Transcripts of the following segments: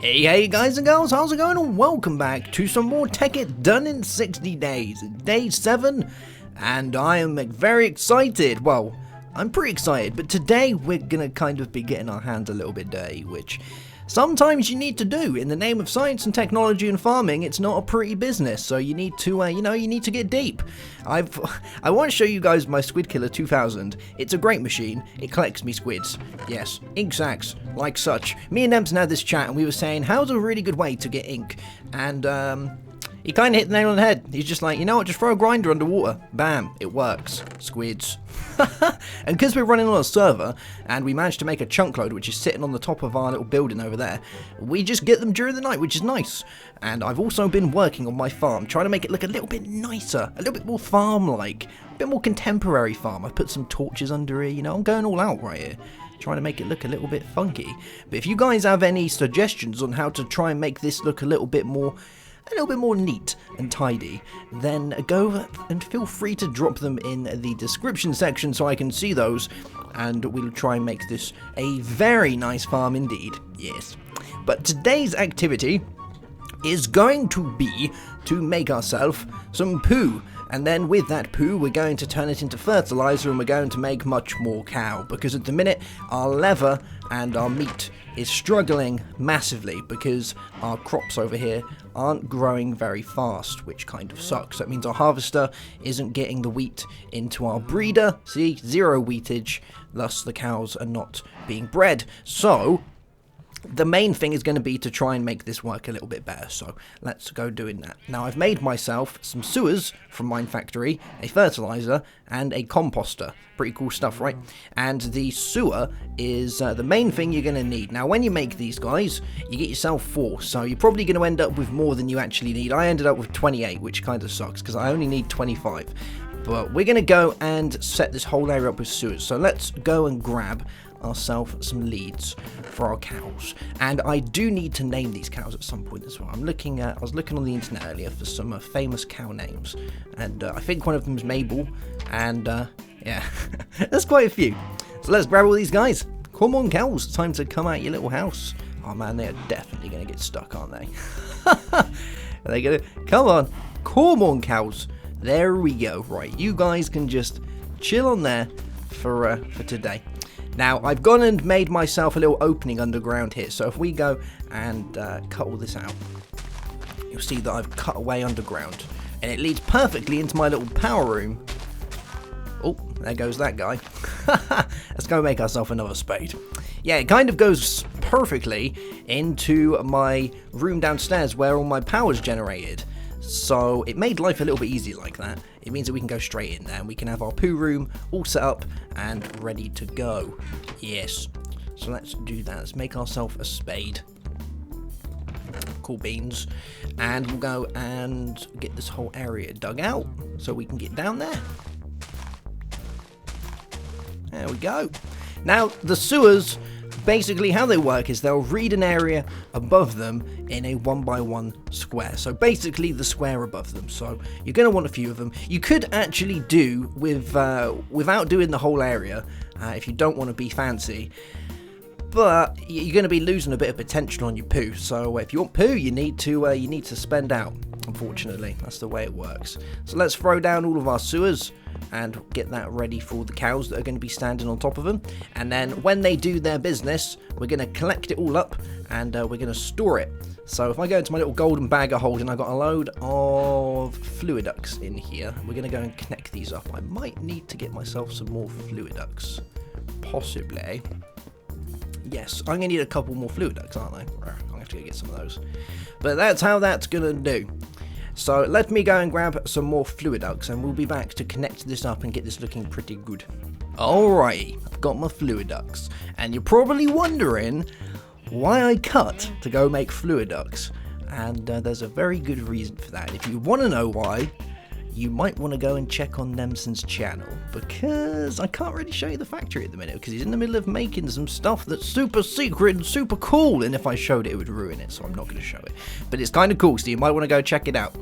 Hey guys and girls, how's it going? And welcome back to some more Tekkit Done in 60 days, day 7, and I am very excited. Well, I'm pretty excited, but today we're gonna kind of be getting our hands a little bit dirty, which sometimes you need to do. In the name of science and technology and farming, it's not a pretty business, so you need to, you need to get deep. I want to show you guys my Squid Killer 2000. It's a great machine. It collects me squids. Yes, ink sacs, like such. Me and Nemsun had this chat, and we were saying, how's a really good way to get ink? And, he kind of hit the nail on the head. He's just like, you know what, just throw a grinder underwater. Bam, it works. Squids. And because we're running on a server, and we managed to make a chunk load, which is sitting on the top of our little building over there, we just get them during the night, which is nice. And I've also been working on my farm, trying to make it look a little bit nicer, a little bit more farm-like, a bit more contemporary farm. I put some torches under here, you know, I'm going all out right here, trying to make it look a little bit funky. But if you guys have any suggestions on how to try and make this look a little bit more neat and tidy, then go and feel free to drop them in the description section so I can see those, and we'll try and make this a very nice farm indeed. Yes. But today's activity is going to be to make ourselves some poo. And then with that poo, we're going to turn it into fertilizer, and we're going to make much more cow. Because at the minute, our leather and our meat is struggling massively because our crops over here aren't growing very fast, which kind of sucks. That means our harvester isn't getting the wheat into our breeder. See, 0 wheatage, thus the cows are not being bred. So the main thing is going to be to try and make this work a little bit better, so let's go doing that. Now, I've made myself some sewers from Mine Factory, a fertilizer, and a composter. Pretty cool stuff, right? And the sewer is the main thing you're going to need. Now, when you make these guys, you get yourself 4, so you're probably going to end up with more than you actually need. I ended up with 28, which kind of sucks, because I only need 25. But we're going to go and set this whole area up with sewers, so let's go and grab ourselves some leads for our cows. And I do need to name these cows at some point as well. I was looking on the internet earlier for some famous cow names, and I think one of them is Mabel, and yeah, there's quite a few. So let's grab all these guys. Come on, cows, it's time to come out your little house. Oh man, they are definitely going to get stuck, aren't they? Are they going to? Come on, cows. There we go. Right, you guys can just chill on there for today. Now, I've gone and made myself a little opening underground here, so if we go and cut all this out, you'll see that I've cut away underground, and it leads perfectly into my little power room. Oh, there goes that guy. Let's go make ourselves another spade. Yeah, it kind of goes perfectly into my room downstairs where all my power's generated. So it made life a little bit easier like that. It means that we can go straight in there and we can have our poo room all set up and ready to go. Yes. So let's do that. Let's make ourselves a spade. Cool beans. And we'll go and get this whole area dug out so we can get down there. There we go. Now, the sewers, basically how they work is they'll read an area above them in a 1x1 square. So basically the square above them. So you're going to want a few of them. You could actually do with without doing the whole area if you don't want to be fancy. But you're going to be losing a bit of potential on your poo. So if you want poo, you need to spend out. Unfortunately, that's the way it works. So let's throw down all of our sewers and get that ready for the cows that are going to be standing on top of them. And then when they do their business, we're going to collect it all up and we're going to store it. So if I go into my little golden bag of holding, I've got a load of fluiducts in here. We're going to go and connect these up. I might need to get myself some more fluiducts, possibly. Yes, I'm going to need a couple more fluiducts, aren't I? I'm going to have to go get some of those. But that's how that's going to do. So let me go and grab some more fluiducts and we'll be back to connect this up and get this looking pretty good. Alrighty, I've got my fluiducts. And you're probably wondering why I cut to go make fluiducts. And there's a very good reason for that. If you want to know why, you might want to go and check on Nemsun's channel, because I can't really show you the factory at the minute because he's in the middle of making some stuff that's super secret and super cool, and if I showed it, it would ruin it, so I'm not going to show it. But it's kind of cool, so you might want to go check it out.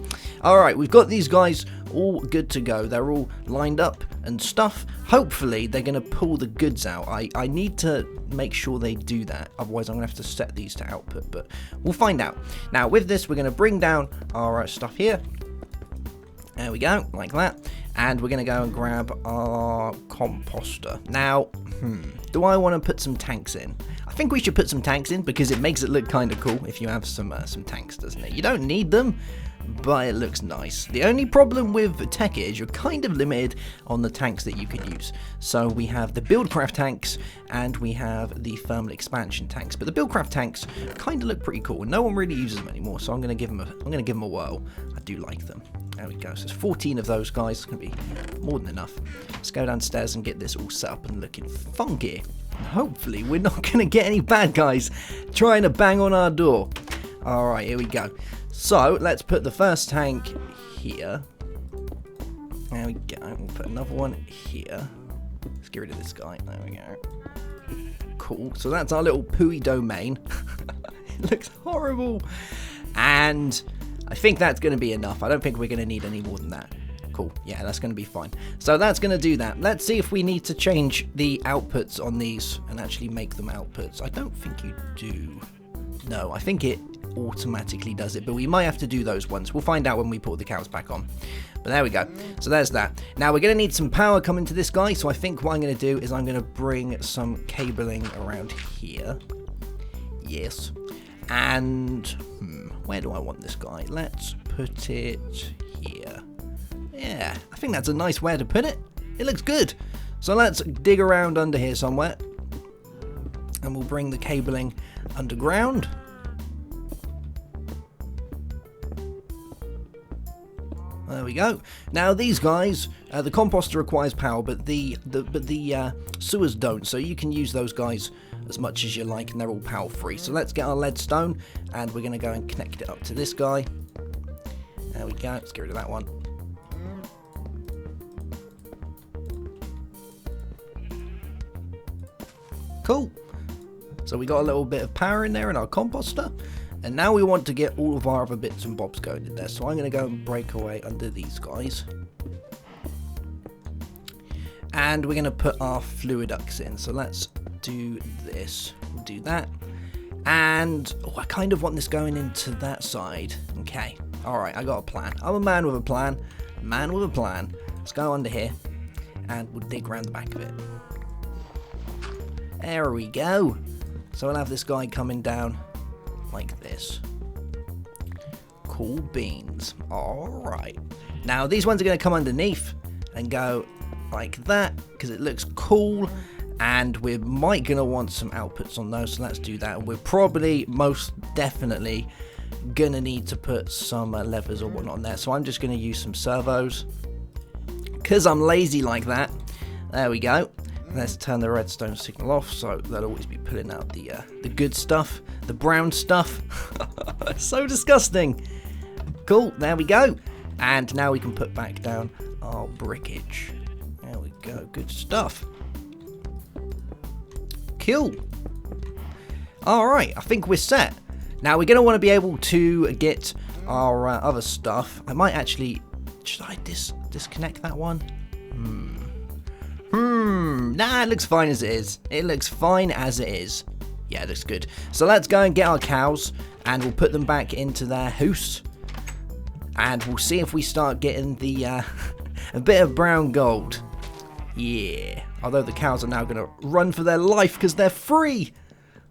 Alright, we've got these guys all good to go. They're all lined up and stuff. Hopefully, they're going to pull the goods out. I need to make sure they do that, otherwise I'm going to have to set these to output, but we'll find out. Now, with this, we're going to bring down our stuff here. There we go, like that. And we're going to go and grab our composter. Now, do I want to put some tanks in? I think we should put some tanks in because it makes it look kind of cool if you have some tanks, doesn't it? You don't need them, but it looks nice. The only problem with Tekkit is you're kind of limited on the tanks that you can use. So we have the Buildcraft tanks and we have the thermal expansion tanks. But the Buildcraft tanks kind of look pretty cool, and no one really uses them anymore. So I'm going to give them a whirl. I do like them. There we go. So there's 14 of those guys. It's going to be more than enough. Let's go downstairs and get this all set up and looking funky. And hopefully we're not going to get any bad guys trying to bang on our door. All right, here we go. So let's put the first tank here. There we go. We'll put another one here. Let's get rid of this guy. There we go. Cool. So that's our little pooey domain. It looks horrible. And I think that's going to be enough. I don't think we're going to need any more than that. Cool. Yeah, that's going to be fine. So that's going to do that. Let's see if we need to change the outputs on these and actually make them outputs. I don't think you do. No, I think it automatically does it, but we might have to do those ones. We'll find out when we put the cows back on. But there we go. So there's that. Now we're going to need some power coming to this guy, so I think what I'm going to do is I'm going to bring some cabling around here. Yes. And where do I want this guy? Let's put it here. Yeah, I think that's a nice way to put it. It looks good. So let's dig around under here somewhere, and we'll bring the cabling underground. There we go. Now these guys, the composter requires power, but the sewers don't. So you can use those guys as much as you like, and they're all power free. So let's get our lead stone, and we're going to go and connect it up to this guy. There we go. Let's get rid of that one. Cool. So we got a little bit of power in there in our composter. And now we want to get all of our other bits and bobs going in there. So I'm going to go and break away under these guys. And we're going to put our fluid ducts in. So let's do this. We'll do that. And I kind of want this going into that side. Okay. Alright, I got a plan. I'm a man with a plan. Man with a plan. Let's go under here. And we'll dig around the back of it. There we go. So we'll have this guy coming down like this. Cool beans. Alright. Now these ones are going to come underneath and go like that because it looks cool, and we're might going to want some outputs on those, so let's do that. And we're probably most definitely going to need to put some levers or whatnot on there, so I'm just going to use some servos because I'm lazy like that. There we go. Let's turn the redstone signal off, so they'll always be pulling out the good stuff, the brown stuff. So disgusting. Cool, there we go. And now we can put back down our brickage. There we go, good stuff. Cool. Alright, I think we're set. Now we're going to want to be able to get our other stuff. I might actually, should I disconnect that one? Nah, it looks fine as it is. It looks fine as it is. Yeah, it looks good. So let's go and get our cows, and we'll put them back into their house. And we'll see if we start getting the a bit of brown gold. Yeah. Although the cows are now going to run for their life because they're free.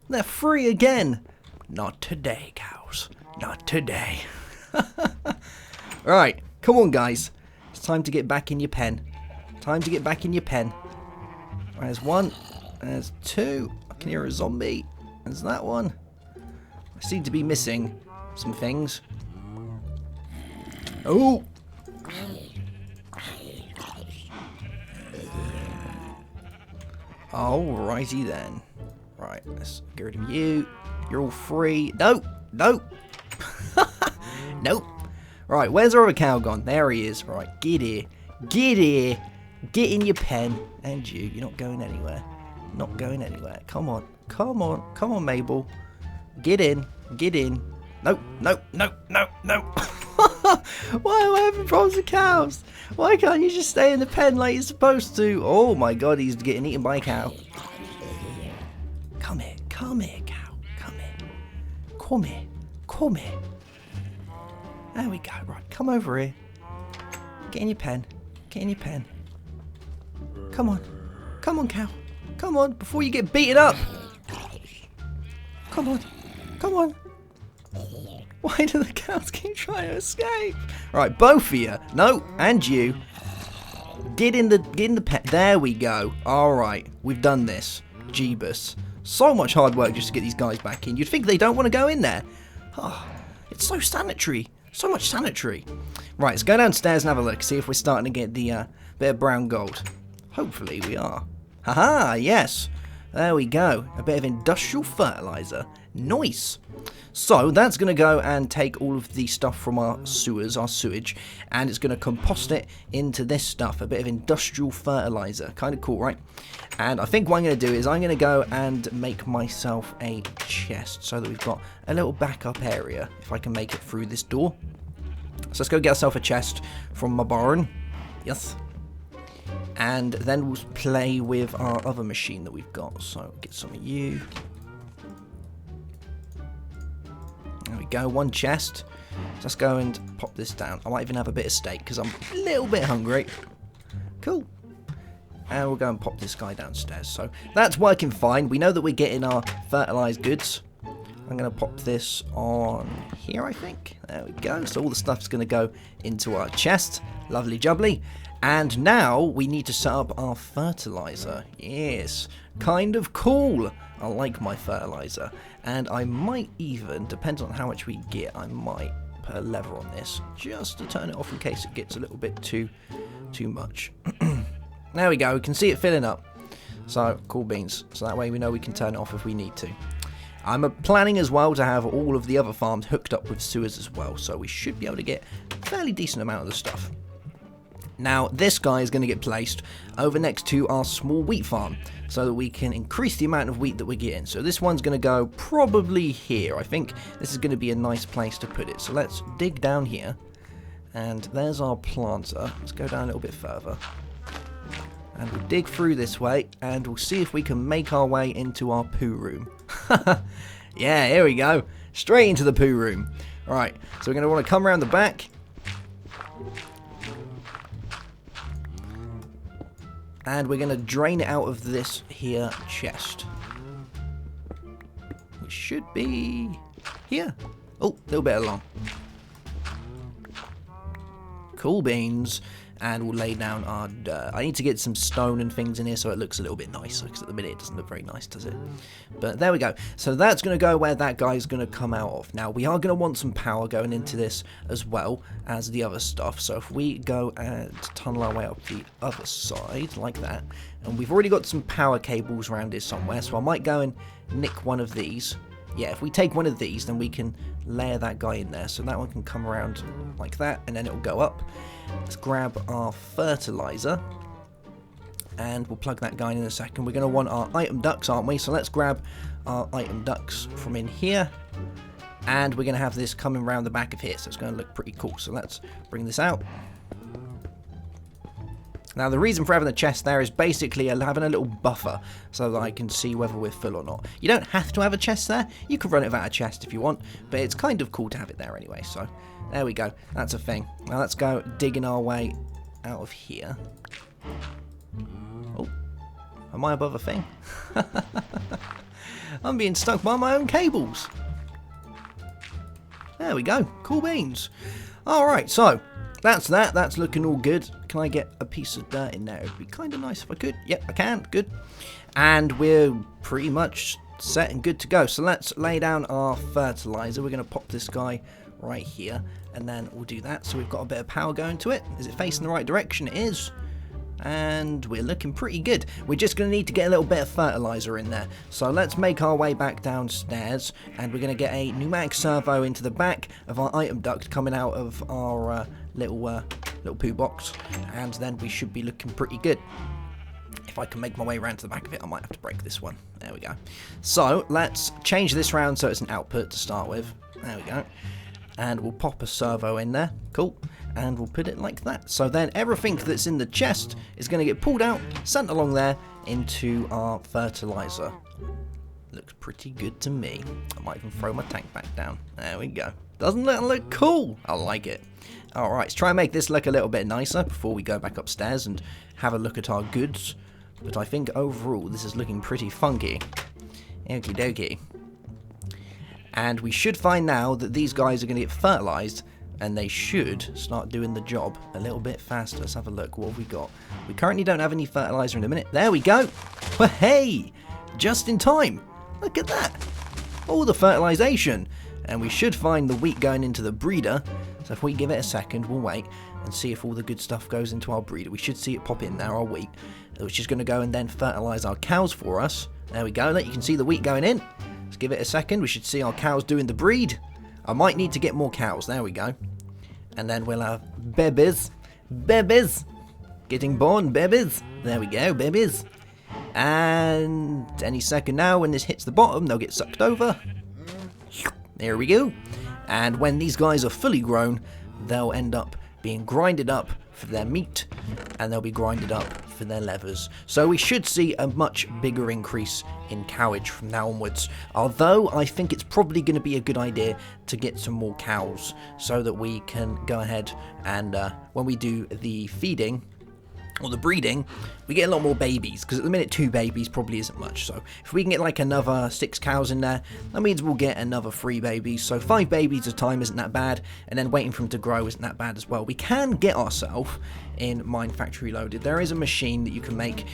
They're free again. Not today, cows. Not today. Right, come on, guys. It's time to get back in your pen. Time to get back in your pen. There's one. There's two. I can hear a zombie. There's that one. I seem to be missing some things. Oh! Alrighty then. Right, let's get rid of you. You're all free. No! No! Nope. Right, where's our other cow gone? There he is. Right, get here. Get here. Get in your pen. And you're not going anywhere. Not going anywhere. Come on. Come on. Come on, Mabel. Get in. Get in. No, no, no, no, no. Why am I having problems with cows? Why can't you just stay in the pen like you're supposed to? Oh my god, he's getting eaten by a cow. Come here. Come here, cow. Come here. Come here. Come here. There we go. Right, come over here. Get in your pen. Get in your pen. Come on. Come on, cow. Come on, before you get beaten up. Come on. Come on. Why do the cows keep trying to escape? Right, both of you. No, and you. Get in the pen. There we go. Alright, we've done this. Jeebus. So much hard work just to get these guys back in. You'd think they don't want to go in there. Oh, it's so sanitary. So much sanitary. Right, let's go downstairs and have a look. See if we're starting to get the bit of brown gold. Hopefully we are. Haha, yes. There we go. A bit of industrial fertilizer. Nice. So that's going to go and take all of the stuff from our sewers, our sewage, and it's going to compost it into this stuff, a bit of industrial fertilizer. Kind of cool, right? And I think what I'm going to do is I'm going to go and make myself a chest so that we've got a little backup area if I can make it through this door. So let's go get ourselves a chest from my barn. Yes. And then we'll play with our other machine that we've got. So get some of you. There we go, one chest. So let's go and pop this down. I might even have a bit of steak because I'm a little bit hungry. Cool. And we'll go and pop this guy downstairs. So that's working fine. We know that we're getting our fertilized goods. I'm going to pop this on here, I think. There we go. So all the stuff's going to go into our chest. Lovely jubbly. And now we need to set up our fertilizer. Yes, kind of cool. I like my fertilizer. And I might even, depends on how much we get, I might put a lever on this just to turn it off in case it gets a little bit too much. There we go, we can see it filling up. So, cool beans. So that way we know we can turn it off if we need to. I'm planning as well to have all of the other farms hooked up with sewers as well. So we should be able to get a fairly decent amount of the stuff. Now, this guy is going to get placed over next to our small wheat farm so that we can increase the amount of wheat that we're getting. So this one's going to go probably here. I think this is going to be a nice place to put it. So let's dig down here. And there's our planter. Let's go down a little bit further. And we'll dig through this way and we'll see if we can make our way into our poo room. Yeah, here we go. Straight into the poo room. Right, so we're going to want to come around the back. And we're going to drain it out of this here chest. Which should be here. Oh, a little bit along. Cool beans. And we'll lay down our dirt. I need to get some stone and things in here so it looks a little bit nicer. Because at the minute it doesn't look very nice, does it? But there we go. So that's going to go where that guy's going to come out of. Now, we are going to want some power going into this as well as the other stuff. So if we go and tunnel our way up the other side like that. And we've already got some power cables around here somewhere. So I might go and nick one of these. Yeah, if we take one of these, then we can layer that guy in there. So that one can come around like that, and then it'll go up. Let's grab our fertilizer, and we'll plug that guy in a second. We're going to want our item ducts, aren't we? So let's grab our item ducts from in here, and we're going to have this coming around the back of here. So it's going to look pretty cool. So let's bring this out. Now, the reason for having the chest there is basically having a little buffer so that I can see whether we're full or not. You don't have to have a chest there. You can run it without a chest if you want, but it's kind of cool to have it there anyway. So, there we go. That's a thing. Now, let's go digging our way out of here. Oh, am I above a thing? I'm being stuck by my own cables. There we go. Cool beans. Alright, so that's that. That's looking all good. Can I get a piece of dirt in there? It'd be kind of nice if I could. Yep, I can. Good. And we're pretty much set and good to go. So let's lay down our fertilizer. We're going to pop this guy right here. And then we'll do that. So we've got a bit of power going to it. Is it facing the right direction? It is. and we're looking pretty good. We're just going to need to get a little bit of fertilizer in there. So let's make our way back downstairs, and we're going to get a pneumatic servo into the back of our item duct coming out of our little poo box, and then we should be looking pretty good. If I can make my way around to the back of it, I might have to break this one. There we go. So let's change this round so it's an output to start with. There we go. And we'll pop a servo in there. Cool. And we'll put it like that. So then everything that's in the chest is going to get pulled out, sent along there into our fertilizer. Looks pretty good to me. I might even throw my tank back down. There we go. Doesn't that look cool? I like it. Alright, let's try and make this look a little bit nicer before we go back upstairs and have a look at our goods. But I think overall this is looking pretty funky. Okie dokie. And we should find now that these guys are going to get fertilized, and they should start doing the job a little bit faster. Let's have a look. What have we got? We currently don't have any fertilizer in a minute. There we go. Well, hey, just in time. Look at that. All the fertilization. And we should find the wheat going into the breeder. So if we give it a second, we'll wait and see if all the good stuff goes into our breeder. We should see it pop in there, our wheat, which is going to go and then fertilize our cows for us. There we go. Look, you can see the wheat going in. Let's give it a second. We should see our cows doing the breed. I might need to get more cows. There we go. And then we'll have babies. Babies. Getting born, babies. There we go, babies. And any second now, when this hits the bottom, they'll get sucked over. There we go. And when these guys are fully grown, they'll end up being grinded up for their meat, and they'll be grinded up for their levers. So we should see a much bigger increase in cowage from now onwards. Although I think it's probably going to be a good idea to get some more cows so that we can go ahead and when we do the feeding or the breeding, we get a lot more babies, because at the minute 2 babies probably isn't much. So if we can get like another 6 cows in there, that means we'll get another 3 babies. So 5 babies at a time isn't that bad, and then waiting for them to grow isn't that bad as well. We can get ourselves in Mine Factory Loaded. There is a machine that you can make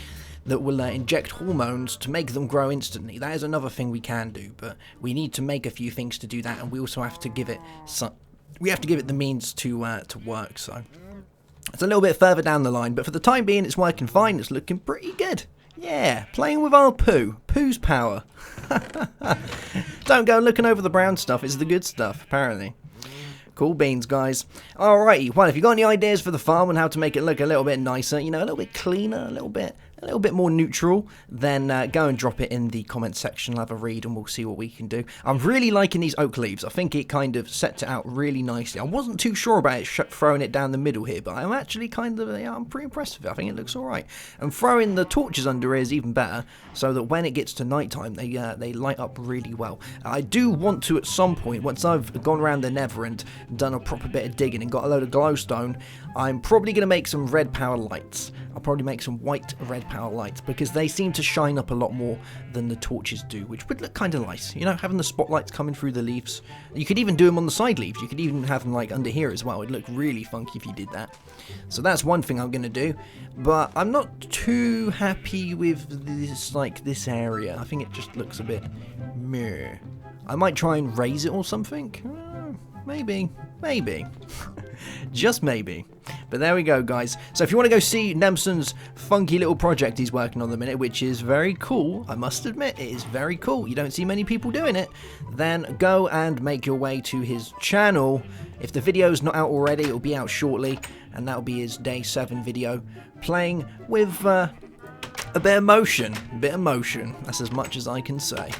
that will inject hormones to make them grow instantly. That is another thing we can do, but we need to make a few things to do that, and we also have to give it the means to work. So it's a little bit further down the line, but for the time being, it's working fine. It's looking pretty good. Yeah, playing with our poo. Poo's power. Don't go looking over the brown stuff. It's the good stuff, apparently. Cool beans, guys. Alrighty, well, if you've got any ideas for the farm and how to make it look a little bit nicer, you know, a little bit cleaner, a little bit more neutral, then go and drop it in the comment section. I'll have a read and we'll see what we can do. I'm really liking these oak leaves. I think it kind of sets it out really nicely. I wasn't too sure about it throwing it down the middle here, but I'm actually kind of, I'm pretty impressed with it. I think it looks alright. And throwing the torches under here is even better, so that when it gets to nighttime, they light up really well. I do want to, at some point, once I've gone around the nether and done a proper bit of digging and got a load of glowstone, I'm probably going to make some red power lights. I'll probably make some white red power lights, because they seem to shine up a lot more than the torches do, which would look kind of nice, you know, having the spotlights coming through the leaves. You could even do them on the side leaves. You could even have them like under here as well. It'd look really funky if you did that. So that's one thing I'm going to do, but I'm not too happy with this area. I think it just looks a bit meh. I might try and raise it or something. Maybe. Just maybe. But there we go, guys. So if you want to go see Nemsun's funky little project he's working on at the minute, which is very cool, I must admit, it is very cool. You don't see many people doing it. Then go and make your way to his channel. If the video's not out already, it'll be out shortly, and that'll be his day 7 video, playing with a bit of motion. That's as much as I can say.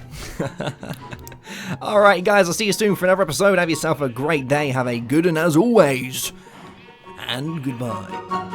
Alright, guys, I'll see you soon for another episode. Have yourself a great day. Have a good one as always. And goodbye.